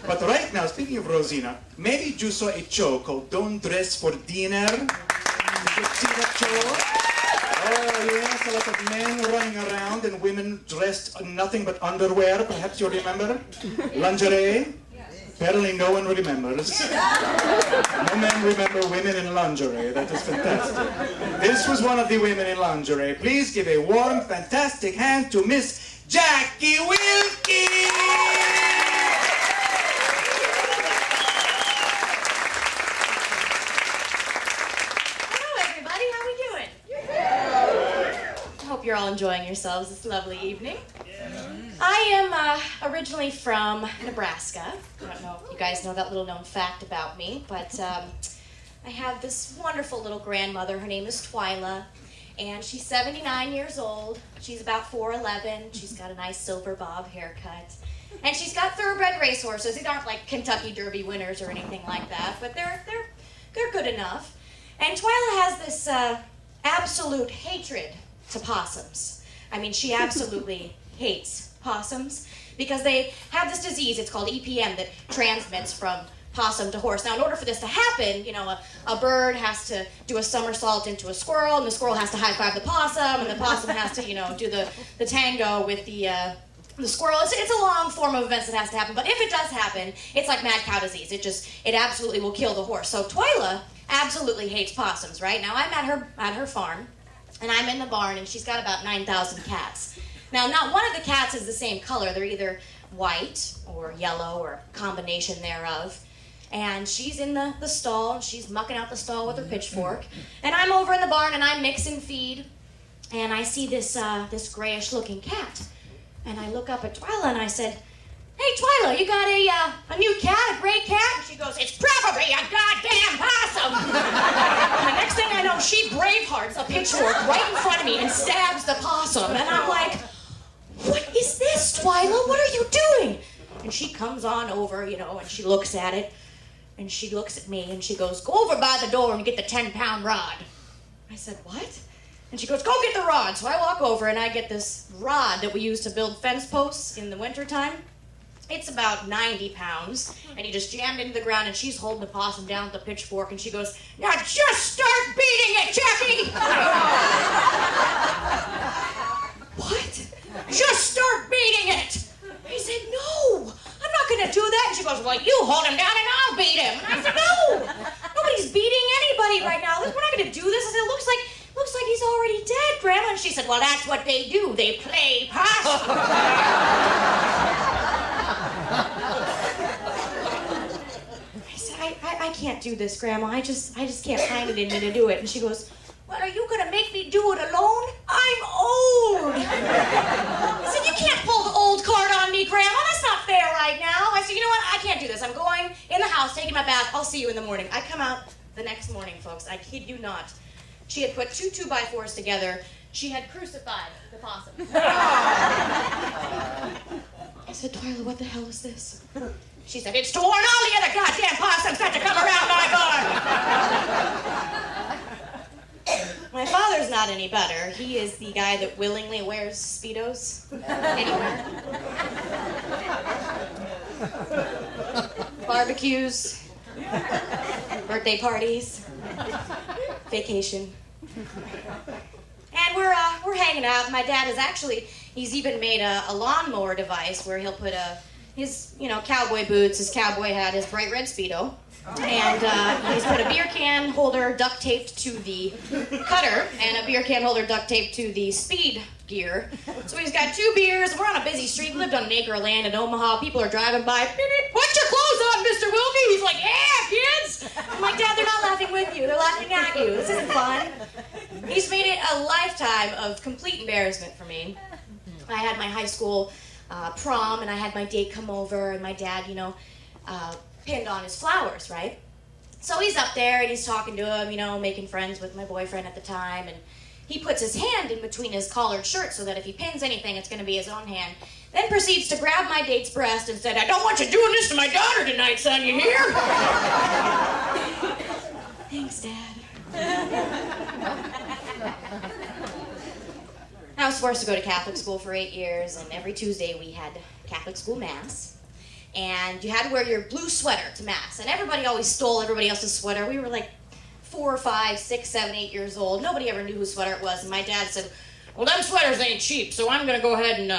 But right now, speaking of Rosina, maybe you saw a show called Don't Dress for Dinner. Did you see that show? Oh yes, a lot of men running around and women dressed in nothing but underwear. Perhaps you remember? Lingerie? Apparently no one remembers. No men remember women in lingerie. That is fantastic. This was one of the women in lingerie. Please give a warm, fantastic hand to Miss Jacque Wilke! You're all enjoying yourselves this lovely evening. I am originally from Nebraska. I don't know if you guys know that little known fact about me, but I have this wonderful little grandmother. Her name is Twyla, and she's 79 years old. She's about 4'11". She's got a nice silver bob haircut, and she's got thoroughbred racehorses. These aren't like Kentucky Derby winners or anything like that, but they're good enough. And Twyla has this absolute hatred to possums. I mean, she absolutely hates possums because they have this disease, it's called EPM, that transmits from possum to horse. Now, in order for this to happen, you know, a bird has to do a somersault into a squirrel, and the squirrel has to high-five the possum, and the possum has to, you know, do the tango with the squirrel. It's a long form of events that has to happen, but if it does happen, it's like mad cow disease. It absolutely will kill the horse. So Twyla absolutely hates possums, right? Now, I'm at her farm, and I'm in the barn, and she's got about 9,000 cats. Now, not one of the cats is the same color. They're either white or yellow or a combination thereof. And she's in the stall, and she's mucking out the stall with her pitchfork. And I'm over in the barn, and I'm mixing feed, and I see this grayish-looking cat. And I look up at Twyla, and I said, "Hey, Twyla, you got a new cat, a gray cat?" And she goes, "It's probably a goddamn possum." And the next thing I know, she bravehearts a pitchfork right in front of me and stabs the possum. And I'm like, "What is this, Twyla? What are you doing?" And she comes on over, you know, and she looks at it, and she looks at me, and she goes, "Go over by the door and get the 10-pound rod." I said, "What?" And she goes, "Go get the rod." So I walk over, and I get this rod that we use to build fence posts in the wintertime. It's about 90 pounds, and he just jammed into the ground, and she's holding the possum down with the pitchfork, and she goes, "Now just start beating it, Jackie!" "What?" "Just start beating it!" I said, "No, I'm not going to do that." And she goes, "Well, you hold him down, and I'll beat him." And I said, "No, nobody's beating anybody right now. We're not going to do this." I said, "It looks like he's already dead, Grandma." And she said, "Well, that's what they do. They play possum." I can't do this, Grandma. I just can't find it in me to do it. And she goes, "Well, are you gonna make me do it alone? I'm old." I said, "You can't pull the old card on me, Grandma. That's not fair right now." I said, "You know what? I can't do this. I'm going in the house, taking my bath. I'll see you in the morning." I come out the next morning, folks. I kid you not. She had put 2 2x4s together. She had crucified the possum. I said, "Twyla, what the hell is this?" She said, "It's to warn all the other goddamn possums not to come around my barn." My father's not any better. He is the guy that willingly wears Speedos anywhere. Barbecues, birthday parties, vacation. And we're hanging out. My dad he's even made a lawnmower device where he'll put his, you know, cowboy boots, his cowboy hat, his bright red Speedo, and he's put a beer can holder duct taped to the cutter and a beer can holder duct taped to the speed gear. So he's got 2 beers. We're on a busy street. We lived on an acre of land in Omaha. People are driving by. "Put your clothes on, Mr. Wilke." He's like, "Yeah, kids." I'm like, "Dad, they're not laughing with you. They're laughing at you. This isn't fun." He's made it a lifetime of complete embarrassment for me. I had my high school prom, and I had my date come over, and my dad, you know, pinned on his flowers, right? So he's up there, and he's talking to him, you know, making friends with my boyfriend at the time, and he puts his hand in between his collared shirt so that if he pins anything, it's going to be his own hand. Then proceeds to grab my date's breast and said, "I don't want you doing this to my daughter tonight, son, you hear?" Thanks, Dad. I was forced to go to Catholic school for 8 years, and every Tuesday we had Catholic school mass. and you had to wear your blue sweater to mass. And everybody always stole everybody else's sweater. We were like 4, 5, 6, 7, 8 years old. Nobody ever knew whose sweater it was. And my dad said, well, them sweaters ain't cheap, so I'm going to go ahead and,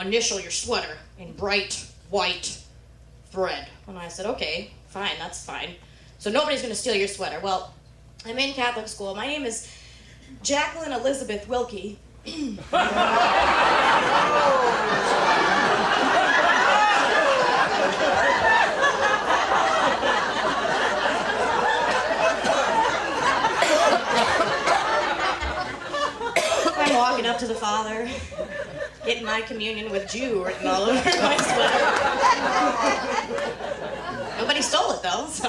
initial your sweater in bright white thread. And I said, okay, fine, that's fine. So nobody's going to steal your sweater. Well, I'm in Catholic school. My name is Jacqueline Elizabeth Wilke. I'm walking up to the Father, getting my communion with Jew written all over my sweater. Nobody stole it though, so.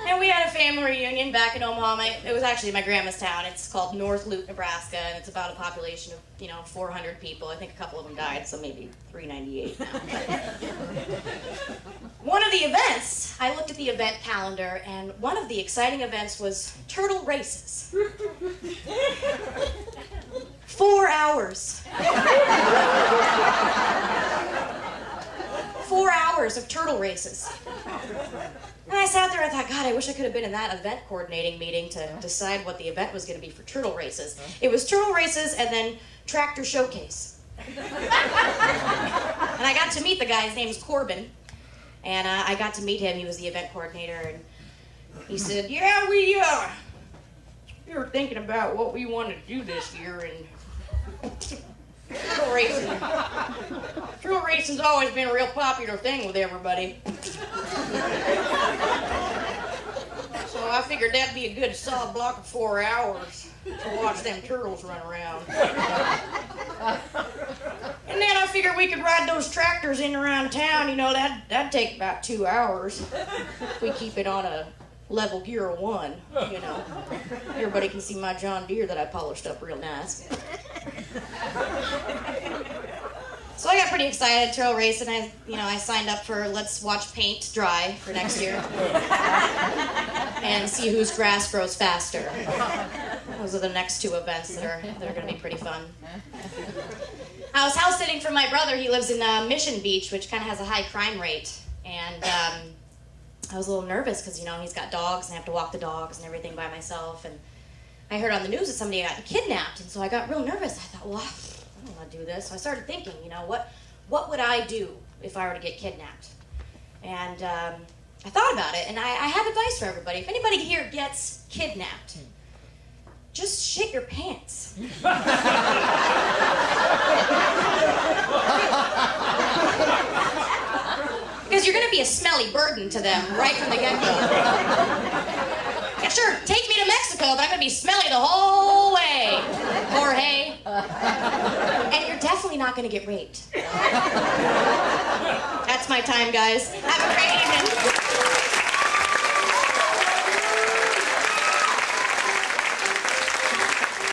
And we had a family reunion back in Omaha. It was actually my grandma's town. It's called North Loup, Nebraska, and it's about a population of, 400 people. I think a couple of them died, so maybe 398 now. One of the events, I looked at the event calendar, and one of the exciting events was turtle races. 4 hours. 4 hours of turtle races. And I sat there and I thought, God, I wish I could have been in that event coordinating meeting to decide what the event was going to be for turtle races. It was turtle races and then tractor showcase. And I got to meet the guy. His name's Corbin. And I got to meet him. He was the event coordinator. And he said, yeah, we were thinking about what we want to do this year. And turtle racing. Turtle racing's always been a real popular thing with everybody. So I figured that'd be a good solid block of 4 hours to watch them turtles run around. And then I figured we could ride those tractors in around town. That'd take about 2 hours if we keep it on a level gear of 1. Everybody can see my John Deere that I polished up real nice. So I got pretty excited, trail race, and I signed up for Let's Watch Paint Dry for next year. And see whose grass grows faster. Those are the next 2 events that are going to be pretty fun. I was house sitting for my brother. He lives in Mission Beach, which kind of has a high crime rate. And I was a little nervous because, he's got dogs, and I have to walk the dogs and everything by myself. And I heard on the news that somebody got kidnapped, and so I got real nervous. I thought, well, I don't want to do this. So I started thinking, what would I do if I were to get kidnapped? And I thought about it, and I have advice for everybody. If anybody here gets kidnapped, just shit your pants. Because you're going to be a smelly burden to them right from the get-go. Yeah, sure, take me to Mexico, but I'm going to be smelly the whole way, Jorge. And you're definitely not going to get raped. That's my time, guys. Have a great